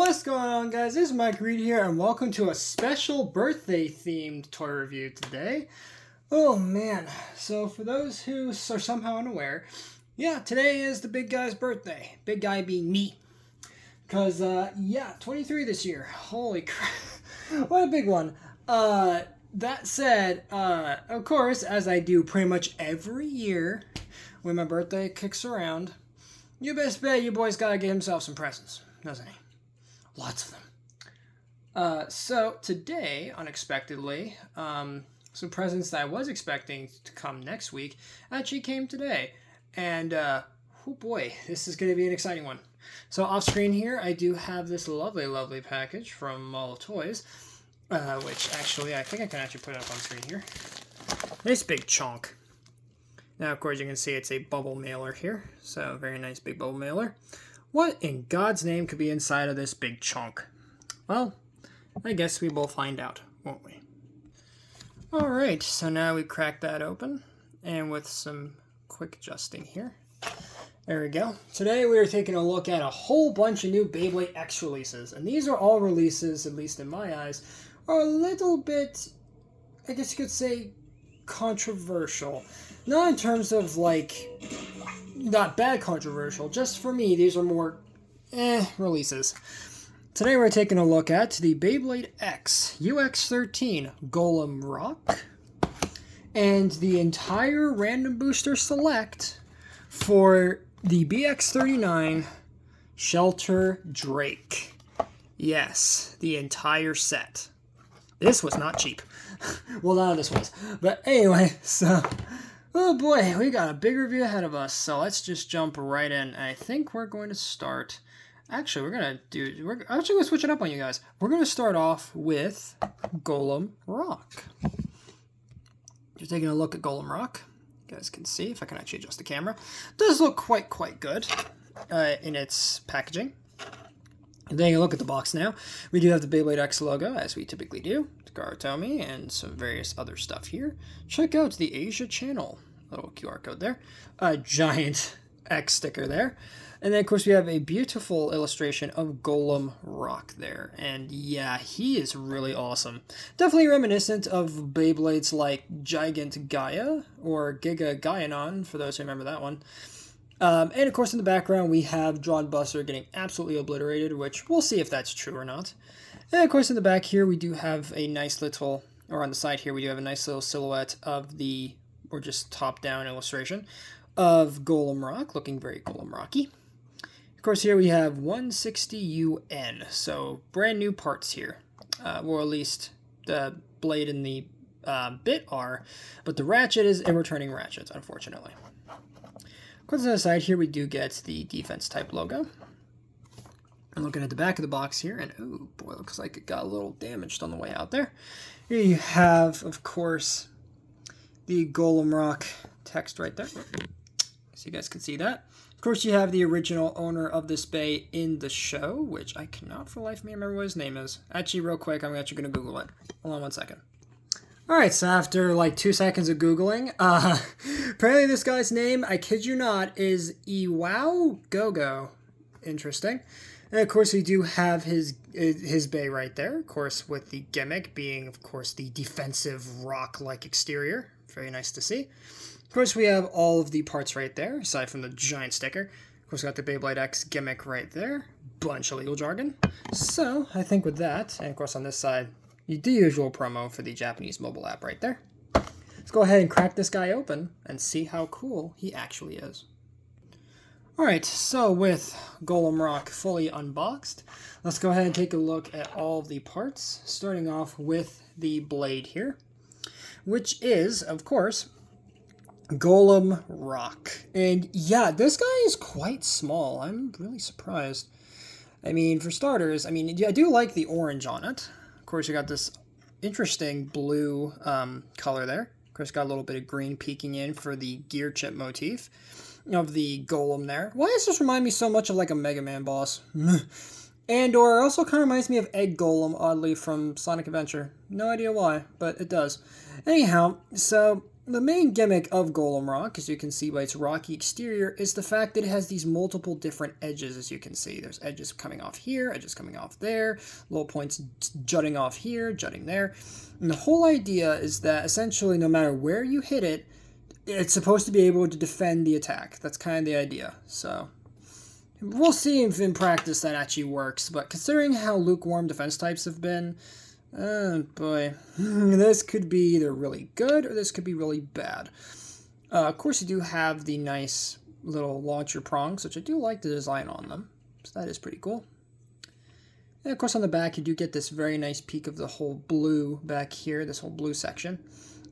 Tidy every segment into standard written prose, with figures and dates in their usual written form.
What's going on, guys? This is Mike Reed here, and welcome to a special birthday-themed toy review today. Oh man, so for those who are somehow unaware, yeah, today is the big guy's birthday. Big guy being me. Because, 23 this year. Holy crap. What a big one. That said, of course, as I do pretty much every year when my birthday kicks around, you best bet your boy's gotta get himself some presents, doesn't he? Lots of them. So today, unexpectedly, some presents that I was expecting to come next week actually came today. And, oh boy, this is going to be an exciting one. So off screen here, I do have this lovely, lovely package from Mall of Toys, which actually, I think I can actually put it up on screen here. Nice big chunk. Now, of course, you can see it's a bubble mailer here. So, very nice big bubble mailer. What in God's name could be inside of this big chunk? Well, I guess we will find out, won't we? Alright, so now we crack that open, and with some quick adjusting here. There we go. Today we are taking a look at a whole bunch of new Beyblade X releases, and these are all releases, at least in my eyes, are a little bit, I guess you could say, controversial. Not in terms of, like, not bad controversial, just for me, these are more releases. Today we're taking a look at the Beyblade X UX-13 GolemRock and the entire Random Booster Select for the BX-39 Shelter Drake. Yes, the entire set. This was not cheap. Well, none of this was. But anyway, so... oh boy, we got a big review ahead of us, so let's just jump right in. I think we're going to start... actually, we're going to switch it up on you guys. We're going to start off with GolemRock. Just taking a look at GolemRock. You guys can see, if I can actually adjust the camera. It does look quite good in its packaging. And taking a look at the box now, we do have the Beyblade X logo, as we typically do. Takara, Tomy, and some various other stuff here. Check out the Asia channel. Little QR code there. A giant X sticker there. And then, of course, we have a beautiful illustration of GolemRock there. And yeah, he is really awesome. Definitely reminiscent of Beyblades like Gigant Gaia or Giga Gaianon, for those who remember that one. And, of course, in the background, we have Drawn Buster getting absolutely obliterated, which we'll see if that's true or not. And, of course, in the back here, we do have a nice little, or on the side here, we do have a nice little silhouette of the, or just top-down illustration of GolemRock, looking very GolemRocky. Of course, here we have 160UN, so brand new parts here. Or at least the blade and the bit are, but the ratchet is a returning ratchet, unfortunately. Of course, on the side here, we do get the defense type logo. I'm looking at the back of the box here, and oh boy, looks like it got a little damaged on the way out there. Here you have, of course, the GolemRock text right there. So you guys can see that. Of course, you have the original owner of this bay in the show, which I cannot for the life of me remember what his name is. Actually, real quick, I'm actually going to Google it. Hold on 1 second. Alright, so after like 2 seconds of Googling, apparently this guy's name, I kid you not, is Iwao Gogo. Interesting. And of course, we do have his bay right there, of course, with the gimmick being, of course, the defensive rock-like exterior. Very nice to see. Of course, we have all of the parts right there, aside from the giant sticker. Of course, we got the Beyblade X gimmick right there. Bunch of legal jargon. So, I think with that, and of course on this side, the usual promo for the Japanese mobile app right there. Let's go ahead and crack this guy open and see how cool he actually is. Alright, so with GolemRock fully unboxed, let's go ahead and take a look at all of the parts, starting off with the blade here, which is, of course, GolemRock. And yeah, this guy is quite small. I'm really surprised. I mean, for starters, I do like the orange on it. Of course, you got this interesting blue color there. Of course, got a little bit of green peeking in for the gear chip motif of the golem there. Why does this remind me so much of like a Mega Man boss? And or also kind of reminds me of Egg Golem, oddly, from Sonic Adventure. No idea why, but it does. Anyhow, so the main gimmick of GolemRock, as you can see by its rocky exterior, is the fact that it has these multiple different edges, as you can see. There's edges coming off here, edges coming off there, little points jutting off here, jutting there. And the whole idea is that essentially no matter where you hit it, it's supposed to be able to defend the attack. That's kind of the idea. So we'll see if in practice that actually works, but considering how lukewarm defense types have been, oh boy, this could be either really good or this could be really bad. Of course, you do have the nice little launcher prongs, which I do like the design on them, so that is pretty cool. And of course, on the back, you do get this very nice peek of the whole blue back here, this whole blue section.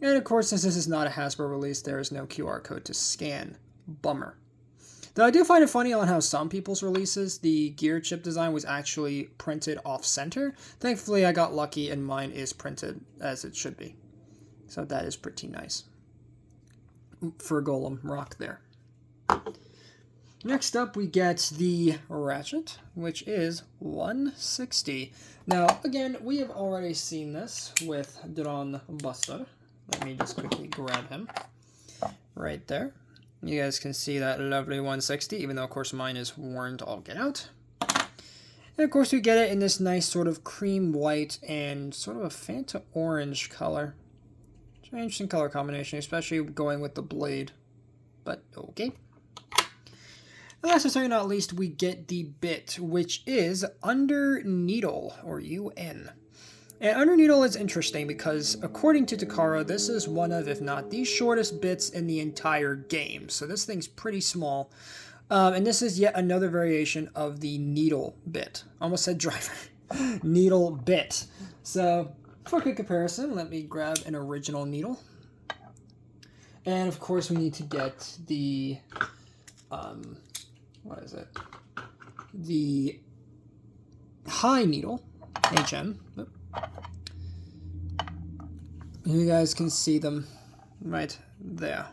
And of course, since this is not a Hasbro release, there is no QR code to scan. Bummer. Though I do find it funny on how some people's releases, the gear chip design was actually printed off-center. Thankfully, I got lucky and mine is printed as it should be. So that is pretty nice for GolemRock there. Next up, we get the Ratchet, which is 160. Now, again, we have already seen this with Dron Buster. Let me just quickly grab him right there. You guys can see that lovely 160, even though, of course, mine is worn to all get out. And, of course, we get it in this nice sort of cream white and sort of a Fanta orange color. It's an interesting color combination, especially going with the blade. But, okay. And last but certainly not least, we get the bit, which is Under Needle, or UN. And Under Needle is interesting because, according to Takara, this is one of, if not the shortest bits in the entire game. So this thing's pretty small. And this is yet another variation of the needle bit. Almost said driver. Needle bit. So, for a quick comparison, let me grab an original needle. And, of course, we need to get the, what is it? The high needle, HM. You guys can see them right there.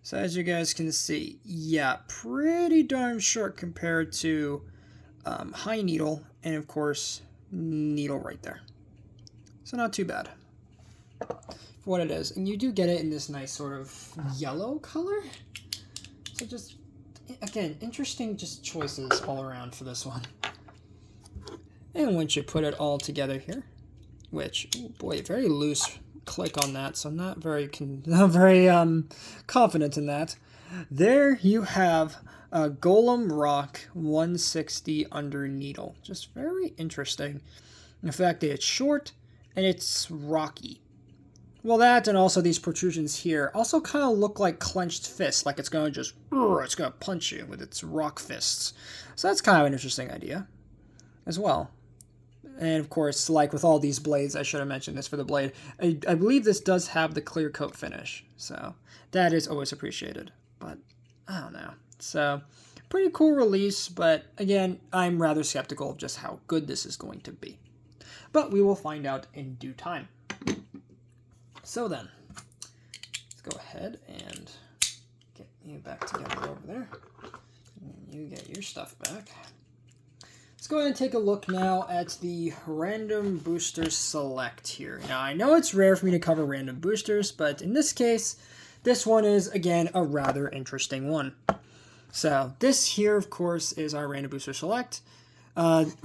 So as you guys can see, yeah, pretty darn short compared to high needle and of course needle right there. So not too bad for what it is. And you do get it in this nice sort of yellow color. So just, again, interesting just choices all around for this one. And once you put it all together here, which, oh boy, very loose click on that, so not very confident in that. There you have a GolemRock 160 Under Needle. Just very interesting. The fact that it's short and it's rocky. Well, that and also these protrusions here also kind of look like clenched fists, like it's going to punch you with its rock fists. So that's kind of an interesting idea as well. And of course, like with all these blades, I should have mentioned this for the blade, I believe this does have the clear coat finish. So that is always appreciated. But I don't know. So pretty cool release, but again, I'm rather skeptical of just how good this is going to be. But we will find out in due time. So then, let's go ahead and get you back together over there. And you get your stuff back. Let's go ahead and take a look now at the Random Booster Select here. Now, I know it's rare for me to cover random boosters, but in this case, this one is, again, a rather interesting one. So, this here, of course, is our Random Booster Select.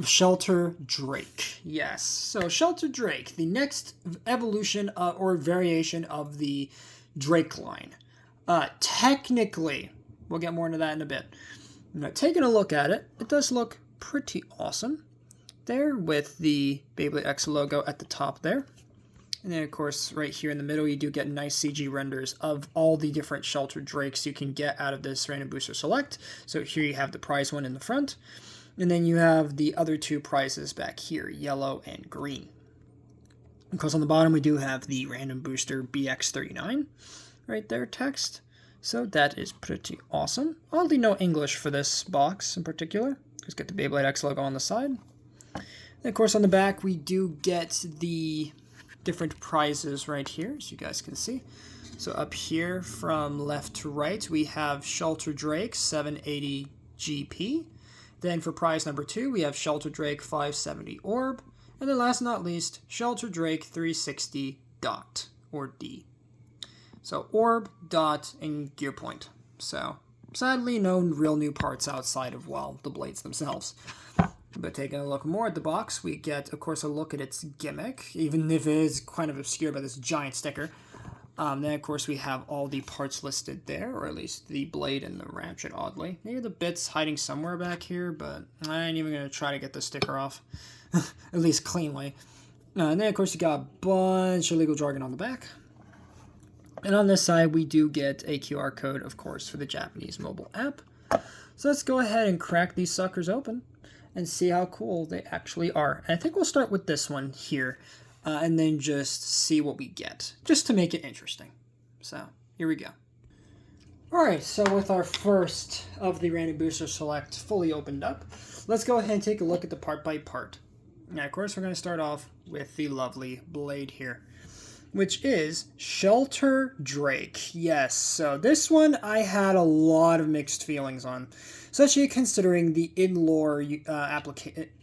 Shelter Drake. Yes. So, Shelter Drake, the next evolution or variation of the Drake line. Technically, we'll get more into that in a bit. Now, taking a look at it, it does look pretty awesome there with the Beyblade X logo at the top there. And then, of course, right here in the middle, you do get nice CG renders of all the different Shelter Drakes you can get out of this Random Booster Select. So here you have the prize one in the front. And then you have the other two prizes back here, yellow and green. Of course, on the bottom, we do have the Random Booster BX-39 right there, text. So that is pretty awesome. Oddly, no English for this box in particular. Just get the Beyblade X logo on the side. And of course, on the back, we do get the different prizes right here, as you guys can see. So up here from left to right, we have Shelter Drake 780 GP. Then for prize number 2, we have Shelter Drake 570 Orb. And then last but not least, Shelter Drake 360 Dot, or D. So orb, dot, and gear point. So sadly, no real new parts outside of, well, the blades themselves. But taking a look more at the box, we get, of course, a look at its gimmick, even if it is kind of obscured by this giant sticker. Then, of course, we have all the parts listed there, or at least the blade and the ratchet, oddly. Maybe the bit's hiding somewhere back here, but I ain't even going to try to get the sticker off, at least cleanly. And then, of course, you got a bunch of legal jargon on the back. And on this side, we do get a QR code, of course, for the Japanese mobile app. So let's go ahead and crack these suckers open and see how cool they actually are. And I think we'll start with this one here, and then just see what we get, just to make it interesting. So, here we go. Alright, so with our first of the Random Booster Select fully opened up, let's go ahead and take a look at the part by part. Now, of course, we're going to start off with the lovely blade here, which is Shelter Drake. Yes, so this one I had a lot of mixed feelings on, especially considering the in-lore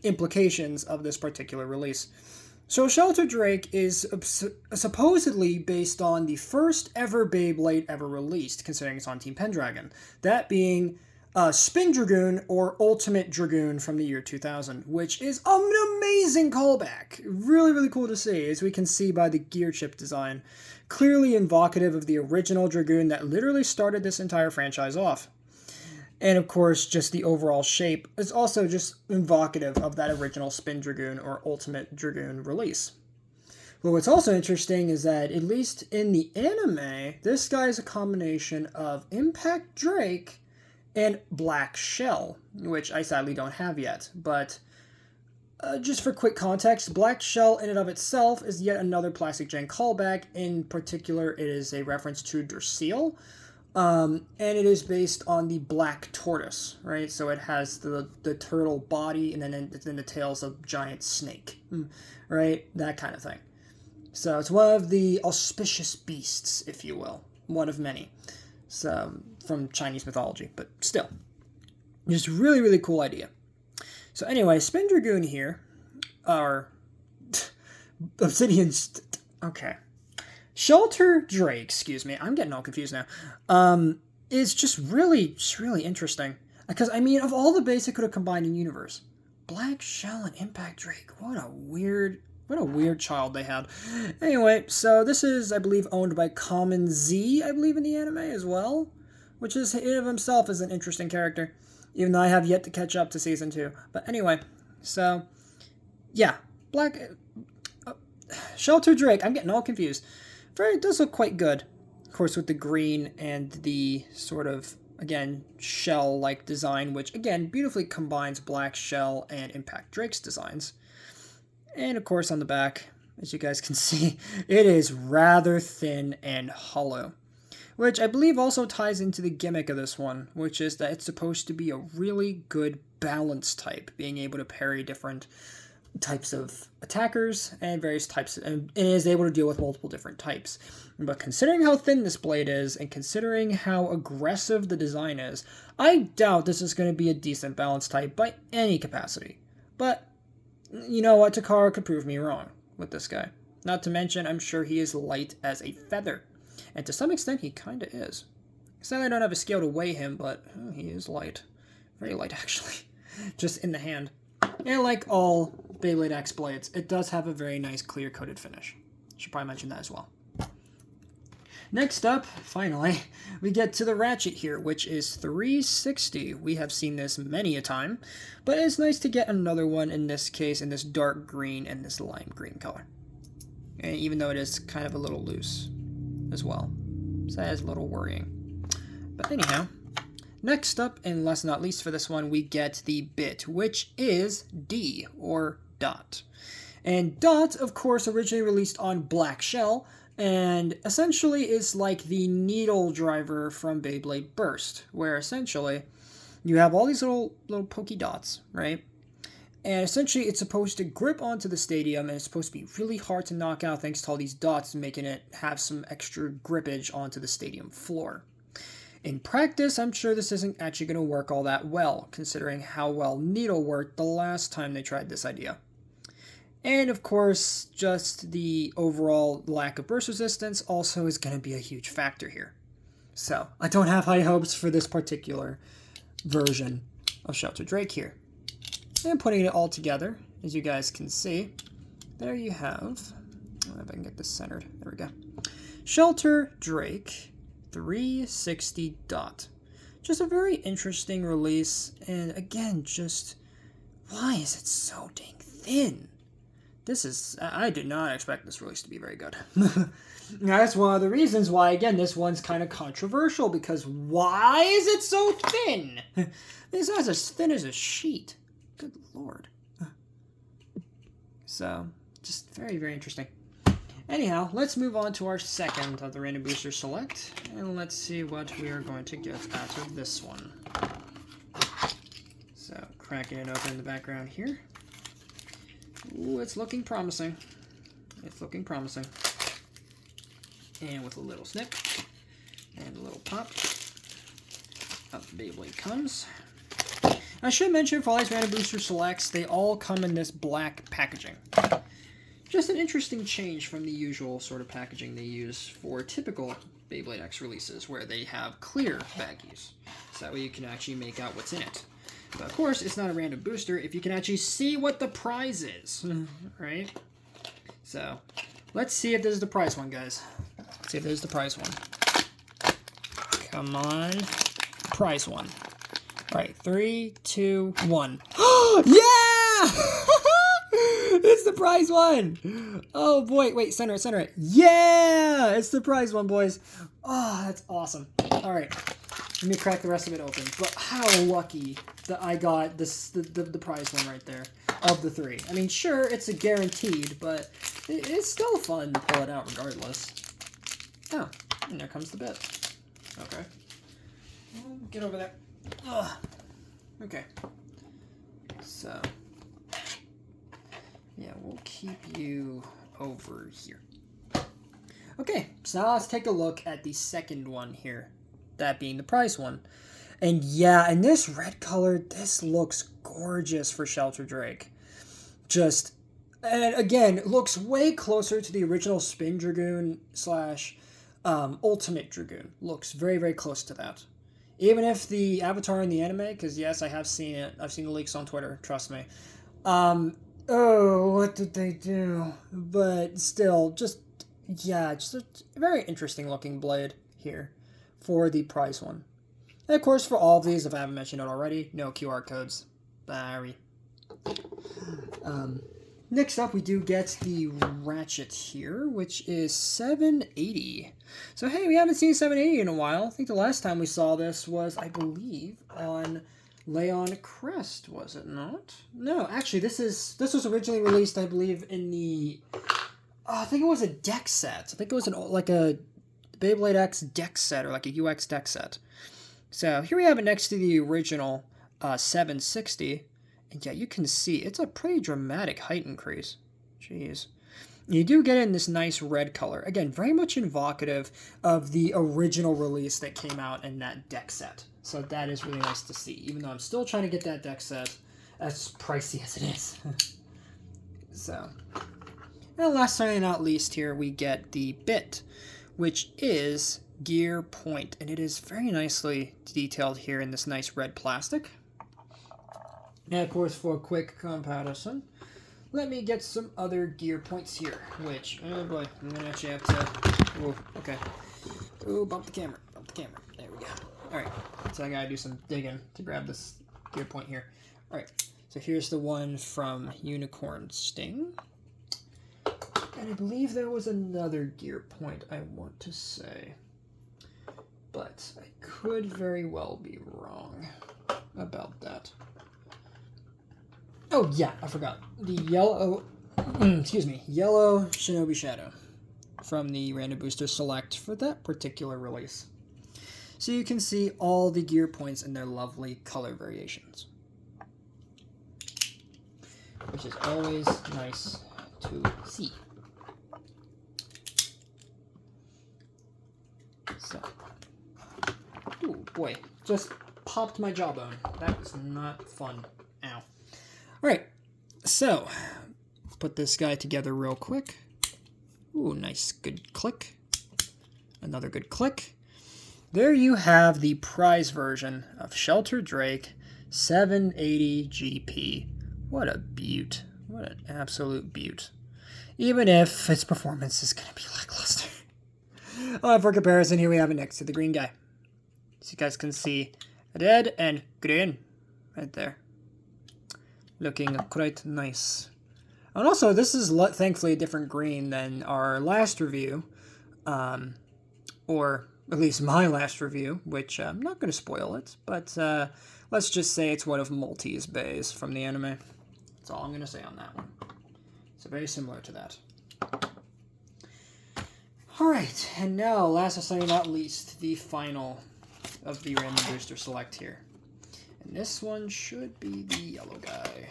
implications of this particular release. So Shelter Drake is supposedly based on the first ever Beyblade ever released, considering it's on Team Pendragon. That being Spin Dragoon or Ultimate Dragoon from the year 2000, which is an amazing callback. Really, really cool to see, as we can see by the gear chip design. Clearly evocative of the original Dragoon that literally started this entire franchise off. And of course, just the overall shape is also just evocative of that original Spin Dragoon or Ultimate Dragoon release. But what's also interesting is that, at least in the anime, this guy is a combination of Impact Drake and Black Shell, which I sadly don't have yet. But just for quick context, Black Shell in and of itself is yet another Plastic Gen callback. In particular, it is a reference to Duracell. And it is based on the black tortoise, right? So it has the turtle body and then the tail's a giant snake, right? That kind of thing. So it's one of the auspicious beasts, if you will. One of many. So, from Chinese mythology, but still. Just really, really cool idea. So anyway, Spin Dragoon here, or Obsidian, okay. Shelter Drake, excuse me, I'm getting all confused now, is just really interesting. Because, I mean, of all the bases that could have combined in universe, Black Shell and Impact Drake, what a weird child they had. Anyway, so this is, I believe, owned by Common Z, I believe, in the anime as well, which is, in of himself, is an interesting character, even though I have yet to catch up to Season 2. But anyway, so, yeah, Shelter Drake, I'm getting all confused. It does look quite good, of course, with the green and the sort of, again, shell-like design, which, again, beautifully combines Black Shell and Impact Drake's designs. And, of course, on the back, as you guys can see, it is rather thin and hollow, which I believe also ties into the gimmick of this one, which is that it's supposed to be a really good balance type, being able to parry different types of attackers and various types, and is able to deal with multiple different types. But considering how thin this blade is, and considering how aggressive the design is, I doubt this is going to be a decent balance type by any capacity. But, you know what, Takara could prove me wrong with this guy. Not to mention, I'm sure he is light as a feather. And to some extent, he kinda is. Sadly, I don't have a scale to weigh him, but he is light. Very light, actually. Just in the hand. And like all Beyblade X blades, it does have a very nice clear-coated finish. Should probably mention that as well. Next up, finally, we get to the ratchet here, which is 360. We have seen this many a time, but it's nice to get another one, in this case, in this dark green and this lime green color. And even though it is kind of a little loose as well. So that is a little worrying. But anyhow, next up, and last but not least for this one, we get the bit, which is D, or Dot. And Dot, of course, originally released on Black Shell, and essentially is like the needle driver from Beyblade Burst, where essentially you have all these little pokey dots, right? And essentially it's supposed to grip onto the stadium, and it's supposed to be really hard to knock out thanks to all these dots, making it have some extra grippage onto the stadium floor. In practice, I'm sure this isn't actually going to work all that well, considering how well Needle worked the last time they tried this idea. And of course, just the overall lack of burst resistance also is going to be a huge factor here. So I don't have high hopes for this particular version of Shelter Drake here. And putting it all together, as you guys can see, there you have, if I can get this centered, there we go. Shelter Drake 360 Dot. Just a very interesting release, and again, just why is it so dang thin? I did not expect this release to be very good. That's one of the reasons why, again, this one's kind of controversial, because why is it so thin? This is as thin as a sheet. Good lord. So, just very, very interesting. Anyhow, let's move on to our second of the Random Booster Select, and let's see what we are going to get out of this one. So, cracking it open in the background here. Ooh, it's looking promising. It's looking promising. And with a little snip and a little pop, up the Beyblade comes. I should mention, for all these Random Booster Selects, they all come in this black packaging. Just an interesting change from the usual sort of packaging they use for typical Beyblade X releases, where they have clear baggies. So that way you can actually make out what's in it. But of course, it's not a random booster if you can actually see what the prize is, right? So, let's see if this is the prize one, guys. Let's see if this is the prize one. Come on. Prize one. All right, 3, 2, 1. Yeah! It's the prize one! Oh boy, wait, center it. Yeah! It's the prize one, boys. Oh, that's awesome. All right. Let me crack the rest of it open. But how lucky that I got this the prize one right there of the 3. I mean, sure, it's a guaranteed, but it's still fun to pull it out regardless. Oh, and there comes the bit. Okay. Get over there. Ugh. Okay. So, yeah, we'll keep you over here. Okay, so now let's take a look at the second one here. That being the prize one. And yeah, in this red color, this looks gorgeous for Shelter Drake. And again, it looks way closer to the original Spin Dragoon / Ultimate Dragoon. Looks very, very close to that. Even if the avatar in the anime, because yes, I have seen it. I've seen the leaks on Twitter, trust me. Oh, what did they do? But still, just a very interesting looking blade here for the prize one. And of course, for all of these, if I haven't mentioned it already, no QR codes. Sorry. Next up, we do get the Ratchet here, which is 780. So hey, we haven't seen 780 in a while. I think the last time we saw this was, I believe, on Leon Crest, was it not? No, actually, this was originally released, I believe, in the... I think it was a deck set. I think it was like a Beyblade X deck set, or like a UX deck set. So here we have it next to the original 760. And yeah, you can see it's a pretty dramatic height increase. Jeez. You do get it in this nice red color. Again, very much evocative of the original release that came out in that deck set. So that is really nice to see, even though I'm still trying to get that deck set, as pricey as it is. So, and last but not least here, we get the bit, which is Gear Point. And it is very nicely detailed here in this nice red plastic. And of course, for a quick comparison, let me get some other gear points here, which, oh boy, I'm going to actually have to, oh, okay. Oh, bump the camera, there we go. Alright, so I got to do some digging to grab this gear point here. Alright, so here's the one from Unicorn Sting. And I believe there was another gear point I want to say, but I could very well be wrong about that. Oh, yeah, I forgot. The yellow, yellow Shinobi Shadow from the Random Booster Select for that particular release. So you can see all the gear points and their lovely color variations, which is always nice to see. So, ooh, boy, just popped my jawbone. That was not fun. Ow. Alright, so, put this guy together real quick. Ooh, nice, good click. Another good click. There you have the prize version of Shelter Drake 780 GP. What a beaut. What an absolute beaut. Even if its performance is going to be lackluster. For comparison, here we have it next to the green guy. So you guys can see red and green right there. Looking quite nice. And also, this is thankfully a different green than our last review. Or at least my last review, which I'm not going to spoil it. But let's just say it's one of Maltese bays from the anime. That's all I'm going to say on that one. So very similar to that. Alright, and now, last but certainly not least, the final of the random booster select here. And this one should be the yellow guy.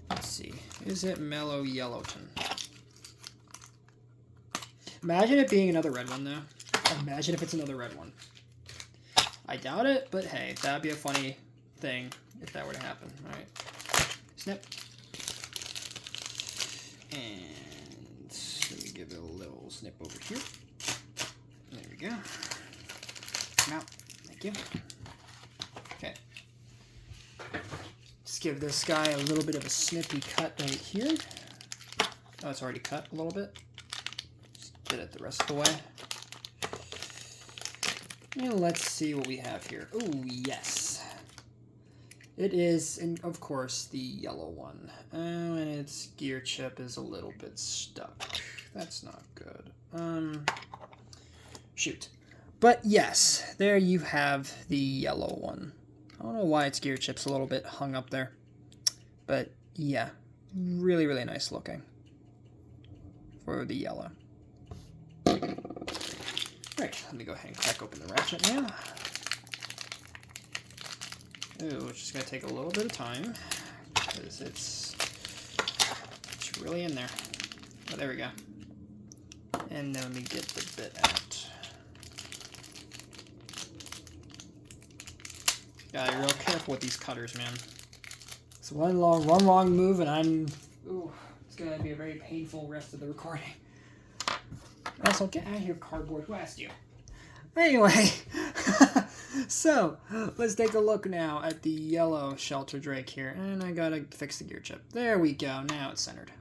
Let's see. Is it Mellow Yellowton? Imagine it being another red one, though. Imagine if it's another red one. I doubt it, but hey, that'd be a funny thing if that were to happen. Alright. Snip. And let me give it a little snip over here. There we go. Come out. Thank you. Okay. Just give this guy a little bit of a snippy cut right here. Oh, it's already cut a little bit. Just get it the rest of the way. And let's see what we have here. Oh, yes. It is, and of course, the yellow one. Oh, and its gear chip is a little bit stuck. That's not good. Shoot. But yes, there you have the yellow one. I don't know why its gear chip's a little bit hung up there. But yeah, really, really nice looking for the yellow. Right, let me go ahead and crack open the ratchet now. Ooh, it's just going to take a little bit of time because it's really in there. Oh, there we go. And then let me get the bit out. Gotta be real careful with these cutters, man. It's one wrong move and ooh, it's going to be a very painful rest of the recording. Also, get out of here, cardboard. Who asked you? Anyway, so let's take a look now at the yellow Shelter Drake here. And I gotta fix the gear chip. There we go. Now it's centered.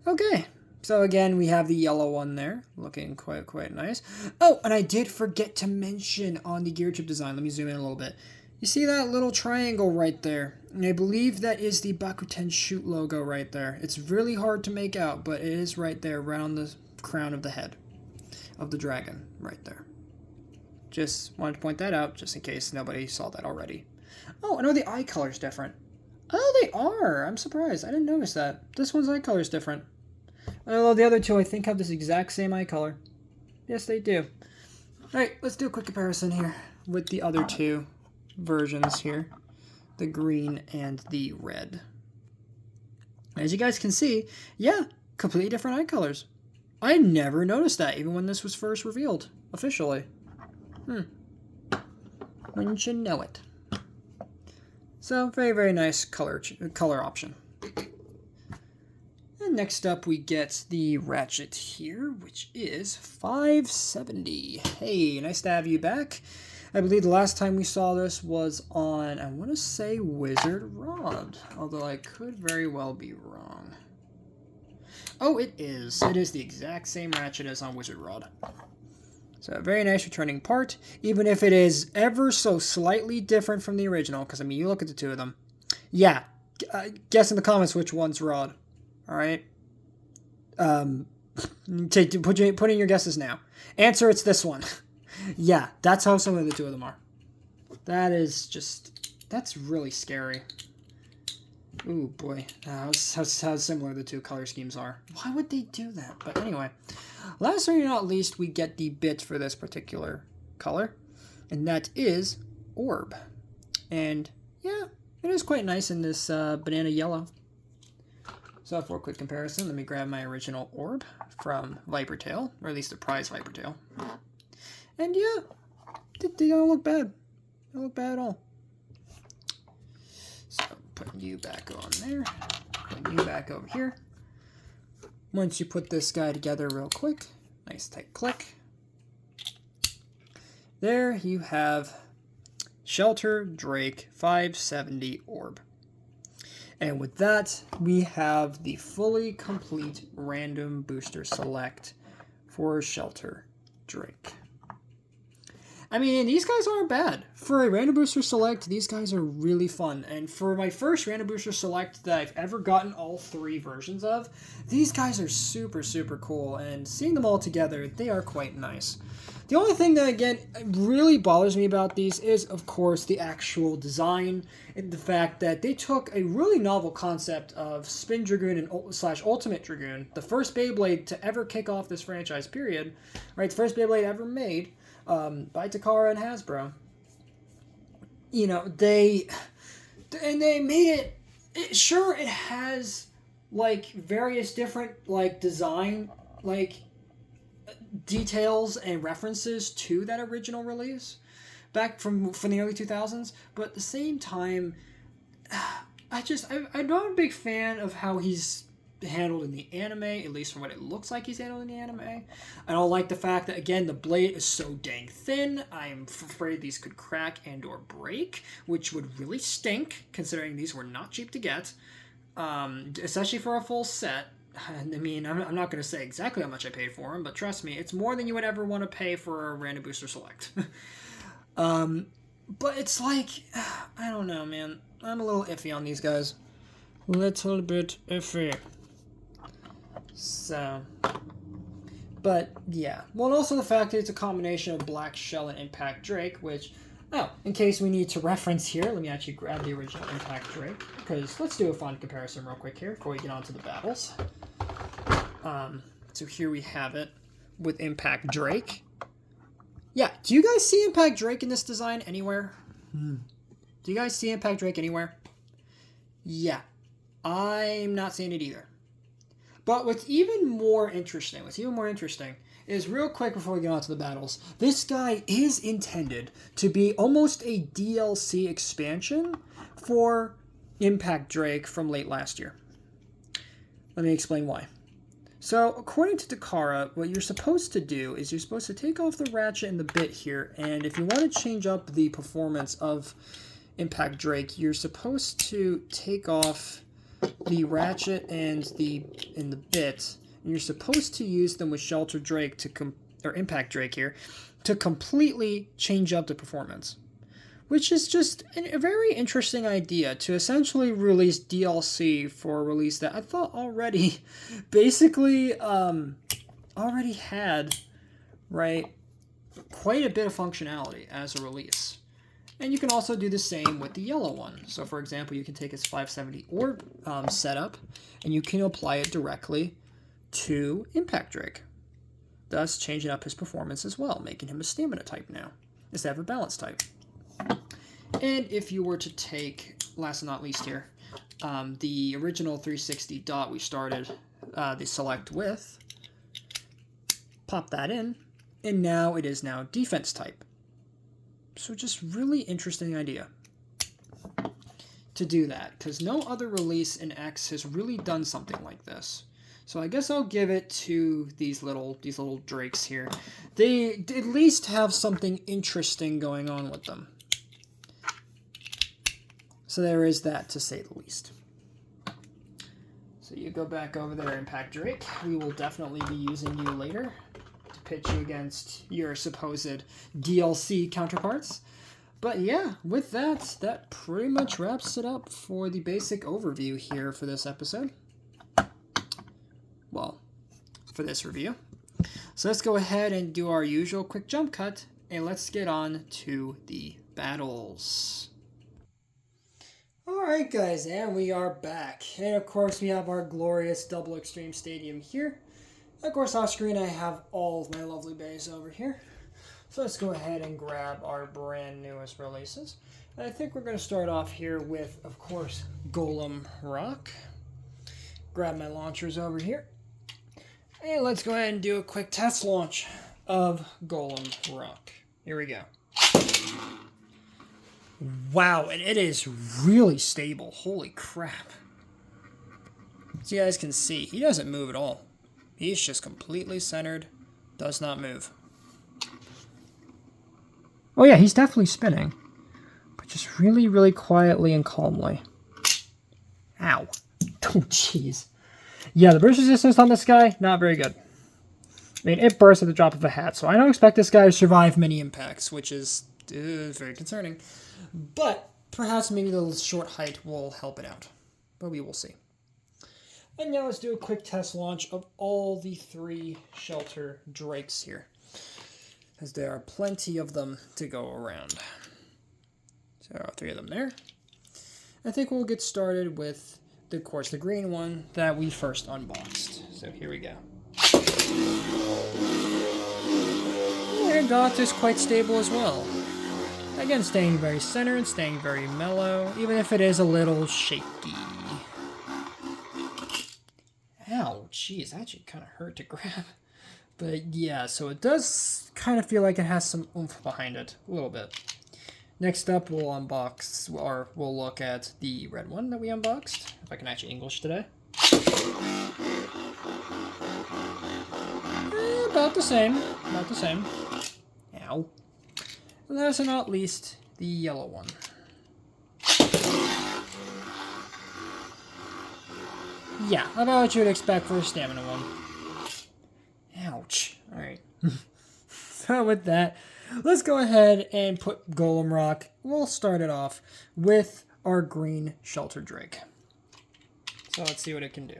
Okay. So again, we have the yellow one there. Looking quite nice. Oh, and I did forget to mention on the gear chip design. Let me zoom in a little bit. You see that little triangle right there? And I believe that is the Bakuten Shoot logo right there. It's really hard to make out, but it is right there around the crown of the head of the dragon right there. Just wanted to point that out just in case nobody saw that already. Oh, I know the eye color is different. Oh, they are. I'm surprised. I didn't notice that. This one's eye color is different. Although the other two I think have this exact same eye color. Yes, they do. Alright, let's do a quick comparison here with the other two versions here. The green and the red. As you guys can see, yeah, completely different eye colors. I never noticed that, even when this was first revealed, officially. Wouldn't you know it? So, very, very nice color option. And next up, we get the ratchet here, which is 570. Hey, nice to have you back. I believe the last time we saw this was on, I want to say, Wizard Rod, although I could very well be wrong. Oh, it is. It is the exact same ratchet as on Wizard Rod. So a very nice returning part, even if it is ever so slightly different from the original, because, I mean, you look at the two of them. Yeah, guess in the comments which one's Rod. Alright? Put in your guesses now. Answer, it's this one. Yeah, that's how similar the two of them are. That is just... That's really scary. Ooh, boy. How similar the two color schemes are. Why would they do that? But anyway. Last but not least, we get the bit for this particular color. And that is Orb. And, yeah, it is quite nice in this banana yellow. So for a quick comparison, let me grab my original Orb from Vipertail. Or at least the prize Vipertail. And, yeah, they don't look bad. They don't look bad at all. So, putting you back on there. Bring you back over here. Once you put this guy together real quick, nice tight click. There you have Shelter Drake 570 Orb. And with that, we have the fully complete random booster select for Shelter Drake. I mean, these guys aren't bad. For a random booster select, these guys are really fun. And for my first random booster select that I've ever gotten all 3 versions of, these guys are super, super cool. And seeing them all together, they are quite nice. The only thing that, again, really bothers me about these is, of course, the actual design and the fact that they took a really novel concept of Spin Dragoon and / Ultimate Dragoon, the first Beyblade to ever kick off this franchise period, right? The first Beyblade ever made by Takara and Hasbro. You know, they made it sure, it has, like, various different, like, design, like, details and references to that original release back from the early 2000s, but at the same time, I'm not a big fan of how he's handled in the anime, at least from what it looks like he's handled in the anime. I don't like the fact that, again, the blade is so dang thin. I'm afraid these could crack and or break, which would really stink, considering these were not cheap to get, especially for a full set. I mean, I'm not going to say exactly how much I paid for them, but trust me, it's more than you would ever want to pay for a random booster select. But it's like, I don't know, man. I'm a little iffy on these guys. Little bit iffy. So, but yeah. Well, and also the fact that it's a combination of Black Shell and Impact Drake, which, in case we need to reference here, let me actually grab the original Impact Drake, because let's do a fun comparison real quick here before we get on to the battles. So here we have it with Impact Drake. Yeah, do you guys see Impact Drake in this design anywhere? Do you guys see Impact Drake anywhere? Yeah, I'm not seeing it either. But what's even more interesting is, real quick before we get on to the battles, this guy is intended to be almost a DLC expansion for Impact Drake from late last year. Let me explain why. So, according to Takara, what you're supposed to do is you're supposed to take off the ratchet and the bit here, and if you want to change up the performance of Impact Drake, you're supposed to take off the ratchet and the bit, and you're supposed to use them with Shelter Drake or Impact Drake here to completely change up the performance, which is just a very interesting idea to essentially release DLC for a release that I thought already basically already had, right, quite a bit of functionality as a release. And you can also do the same with the yellow one. So, for example, you can take its 570 orb setup, and you can apply it directly to Impact Drake, thus changing up his performance as well, making him a stamina type now, instead of a balance type. And if you were to take, last but not least here, the original 360 dot we started the select with, pop that in, and now it is now defense type. So just really interesting idea to do that, because no other release in X has really done something like this. So I guess I'll give it to these little drakes here. They at least have something interesting going on with them. So there is that, to say the least. So you go back over there, Impact Drake. We will definitely be using you later to pitch you against your supposed DLC counterparts. But yeah, with that, that pretty much wraps it up for the basic overview here for this episode. Well, for this review. So let's go ahead and do our usual quick jump cut, and let's get on to the battles. Alright guys, and we are back. And of course we have our glorious Double Extreme Stadium here. Of course off screen I have all of my lovely bays over here. So let's go ahead and grab our brand newest releases. And I think we're going to start off here with, of course, GolemRock. Grab my launchers over here. And let's go ahead and do a quick test launch of GolemRock. Here we go. Wow, and it is really stable. Holy crap. As you guys can see, he doesn't move at all. He's just completely centered, does not move. Oh yeah, he's definitely spinning. But just really, really quietly and calmly. Ow. Oh, jeez. Yeah, the burst resistance on this guy, not very good. I mean, it bursts at the drop of a hat, so I don't expect this guy to survive many impacts, which is very concerning. But perhaps maybe the short height will help it out. But we will see. And now let's do a quick test launch of all the 3 shelter drakes here, as there are plenty of them to go around. So 3 of them there. I think we'll get started with, of course, the green one that we first unboxed. So here we go. And dot is quite stable as well. Again, staying very centered, staying very mellow, even if it is a little shaky. Ow, jeez, that actually kind of hurt to grab. But yeah, so it does kind of feel like it has some oomph behind it, a little bit. Next up, we'll unbox, or we'll look at the red one that we unboxed. If I can actually English today. About the same, about the same. Ow. And last but not least, the yellow one. Yeah, about what you would expect for a stamina one. Ouch. Alright. So with that, let's go ahead and put GolemRock. We'll start it off with our green shelter drake. So let's see what it can do.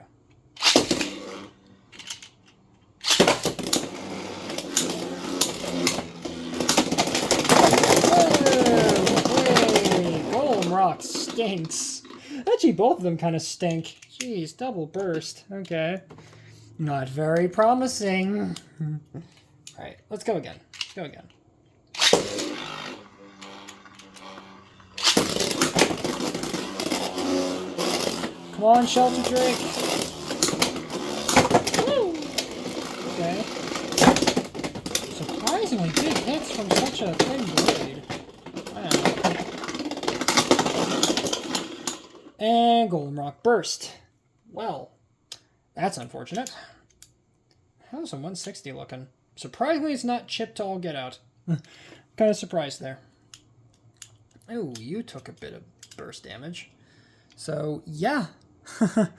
Hey, GolemRock stinks. Actually, both of them kind of stink. Jeez, double burst. Okay. Not very promising. Alright, let's go again. Let's go again. Come on, shelter drake. Woo! Okay. Surprisingly big hits from such a thin blade. Wow. And GolemRock burst. Well, that's unfortunate. How's a 160 looking? Surprisingly, it's not chipped to all get out. Kind of surprised there. Oh, you took a bit of burst damage. So, yeah. Kind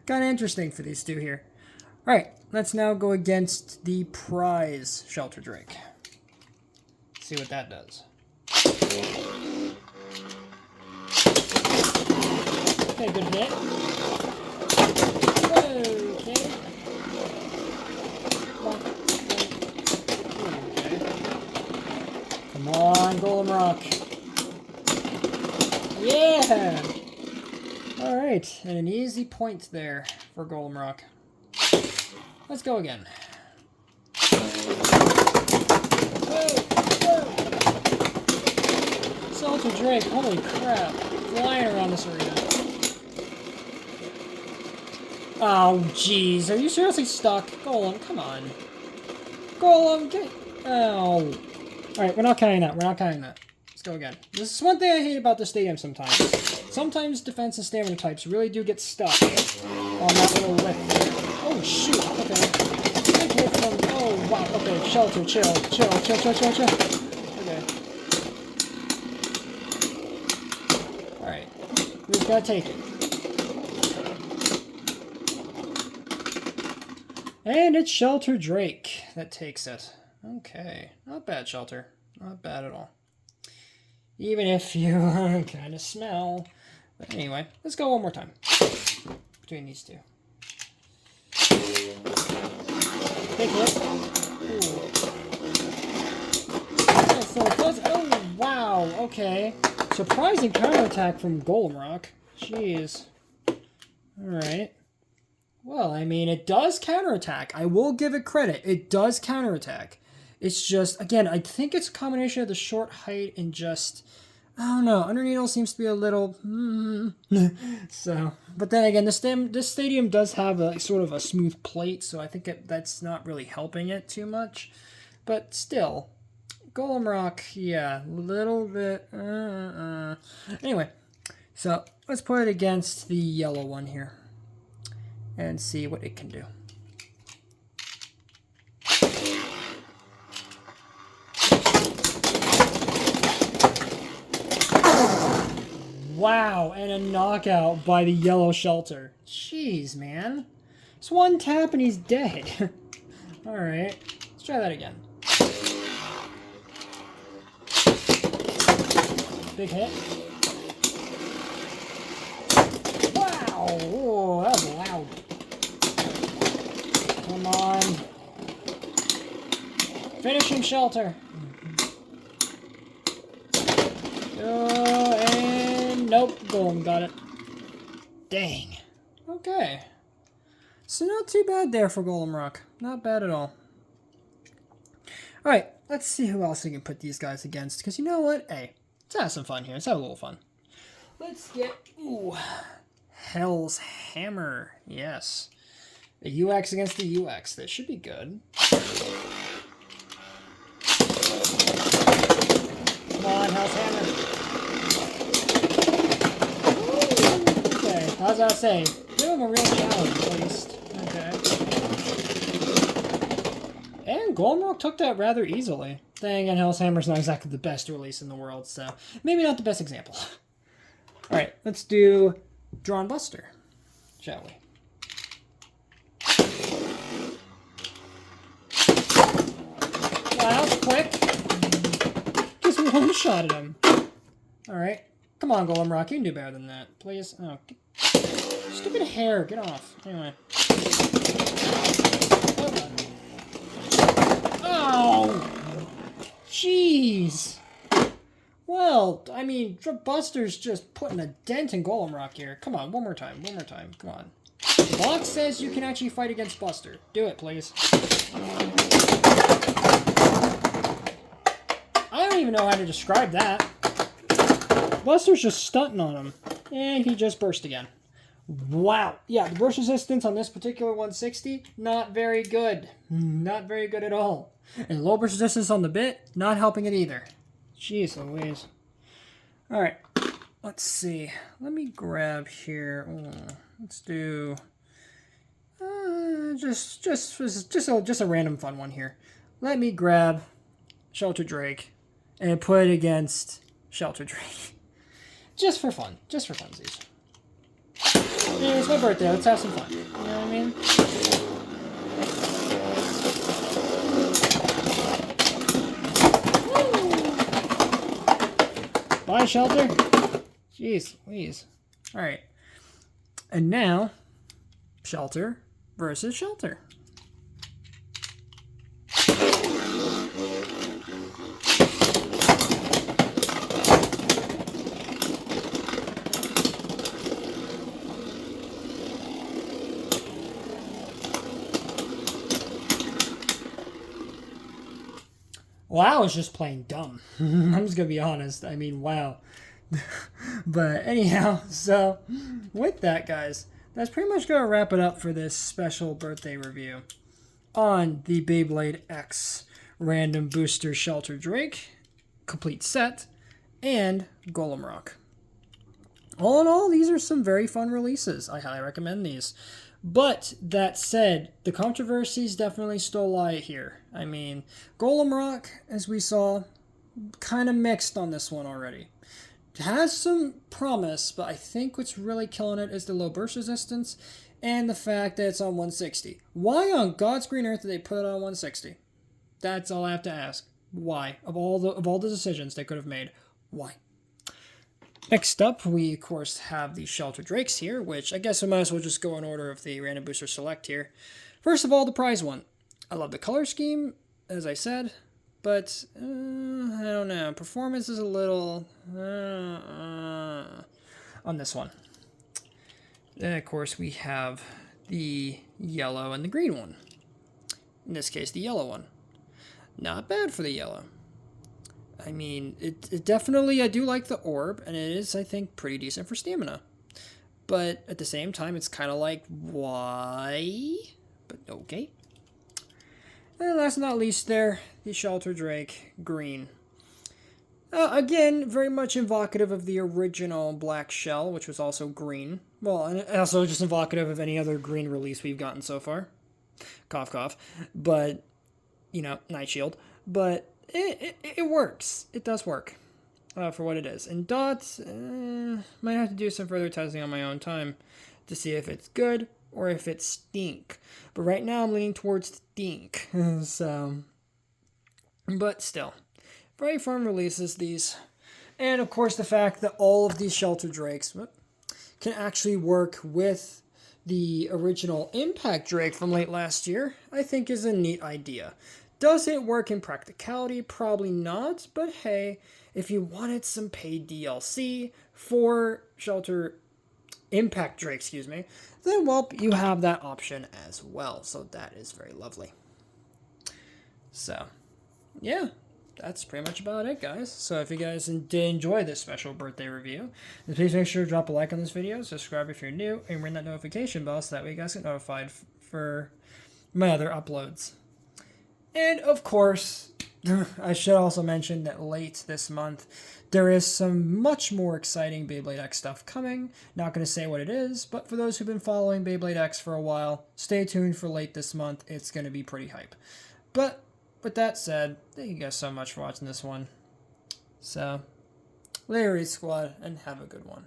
of interesting for these two here. Alright, let's now go against the prize shelter drake. See what that does. Okay, good hit. Okay. Come on, GolemRock. Yeah! Alright, and an easy point there for GolemRock. Let's go again. Whoa! Shelter drake, holy crap. Flying around this arena. Oh, jeez. Are you seriously stuck? Golem, come on. Golem, get... Oh. Alright, we're not counting that. We're not counting that. Let's go again. This is one thing I hate about the stadium sometimes. Sometimes defense and stamina types really do get stuck on that little lip there. Oh, shoot. Okay. Big hit from... Oh, wow. Okay, shelter, chill. Chill. Okay. Alright. We just gotta take it. And it's Shelter Drake that takes it. Okay. Not bad, Shelter. Not bad at all. Even if you kind of smell. But anyway, let's go one more time. Between these two. Big hit. Ooh. Oh, so it does... Oh, wow. Okay. Surprising counterattack from GolemRock. Jeez. Alright. Well, I mean, it does counterattack. I will give it credit. It does counterattack. It's just, again, I think it's a combination of the short height and just, I don't know, Underneedle seems to be a little, so, but then again, this stadium does have a sort of a smooth plate, so I think that's not really helping it too much, but still, GolemRock, yeah, a little bit, Anyway, so let's put it against the yellow one here. and see what it can do. Wow, and a knockout by the yellow shelter. Jeez, man. It's one tap and he's dead. Alright, let's try that again. Big hit. Wow! Oh, that was loud. Come on. Finish him, shelter. And nope, Golem got it. Dang. Okay. So not too bad there for GolemRock. Not bad at all. Alright, let's see who else we can put these guys against. Because you know what? Hey, let's have some fun here. Let's have a little fun. Let's get... Ooh. Hell's Hammer. Yes. The UX against the UX. That should be good. Come on, Hell's Hammer. Ooh, okay, how's that say? Give him a real challenge, at least. Okay. And GolemRock took that rather easily. Dang, and Hell's Hammer's not exactly the best release in the world, so maybe not the best example. Alright, let's do Drawn Buster, shall we? Wow, that was quick. Just one-shotted him. Alright. Come on, GolemRock, you can do better than that. Please. Oh, stupid hair, get off. Anyway. Oh! Jeez! Well, I mean, Buster's just putting a dent in GolemRock here. Come on, one more time, come on. The box says you can actually fight against Buster. Do it, please. I don't even know how to describe that. Buster's just stunting on him. And he just burst again. Wow. Yeah, the burst resistance on this particular 160, not very good. Not very good at all. And low burst resistance on the bit, not helping it either. Jeez Louise. Alright, let's see. Let me grab here. Let's do just a random fun one here. Let me grab Shelter Drake and put it against Shelter Drake. Just for fun. Just for funsies. Yeah, it's my birthday. Let's have some fun. You know what I mean? Bye, Shelter. Jeez, please. Alright. And now, Shelter versus Shelter. Wow, is just plain dumb. I'm just gonna be honest. I mean, wow. But anyhow, so with that, guys, that's pretty much gonna wrap it up for this special birthday review on the Beyblade X Random Booster Shelter Drake complete set and GolemRock. All in all, these are some very fun releases. I highly recommend these. But that said, the controversies definitely still lie here. I mean, GolemRock, as we saw, kind of mixed on this one already. It has some promise, but I think what's really killing it is the low burst resistance and the fact that it's on 160. Why on God's green earth did they put it on 160? That's all I have to ask. Why? Of all the decisions they could have made, why? Next up, we, of course, have the Shelter Drakes here, which I guess we might as well just go in order of the Random Booster Select here. First of all, the prize one. I love the color scheme, as I said, but I don't know. Performance is a little on this one. Then, of course, we have the yellow and the green one. In this case, the yellow one. Not bad for the yellow. I mean, it definitely, I do like the orb, and it is, I think, pretty decent for stamina. But at the same time, it's kind of like, why? But okay. And last but not least there, the Shelter Drake green. Again, very much evocative of the original black shell, which was also green. Well, and also just evocative of any other green release we've gotten so far. Cough, cough. But, Night Shield. But it works. It does work for what it is. And Dots, might have to do some further testing on my own time to see if it's good or if it's stink. But right now I'm leaning towards stink. So, but still, very fun releases these. And of course the fact that all of these Shelter Drakes can actually work with the original Impact Drake from late last year, I think is a neat idea. Does it work in practicality? Probably not, but hey, if you wanted some paid DLC for Shelter Impact Drake, then well, you have that option as well, so that is very lovely. So, yeah, that's pretty much about it, guys. So if you guys did enjoy this special birthday review, then please make sure to drop a like on this video, subscribe if you're new, and ring that notification bell so that way you guys get notified for my other uploads. And of course, I should also mention that late this month, there is some much more exciting Beyblade X stuff coming. Not going to say what it is, but for those who've been following Beyblade X for a while, stay tuned for late this month. It's going to be pretty hype. But with that said, thank you guys so much for watching this one. So, later, Squad, and have a good one.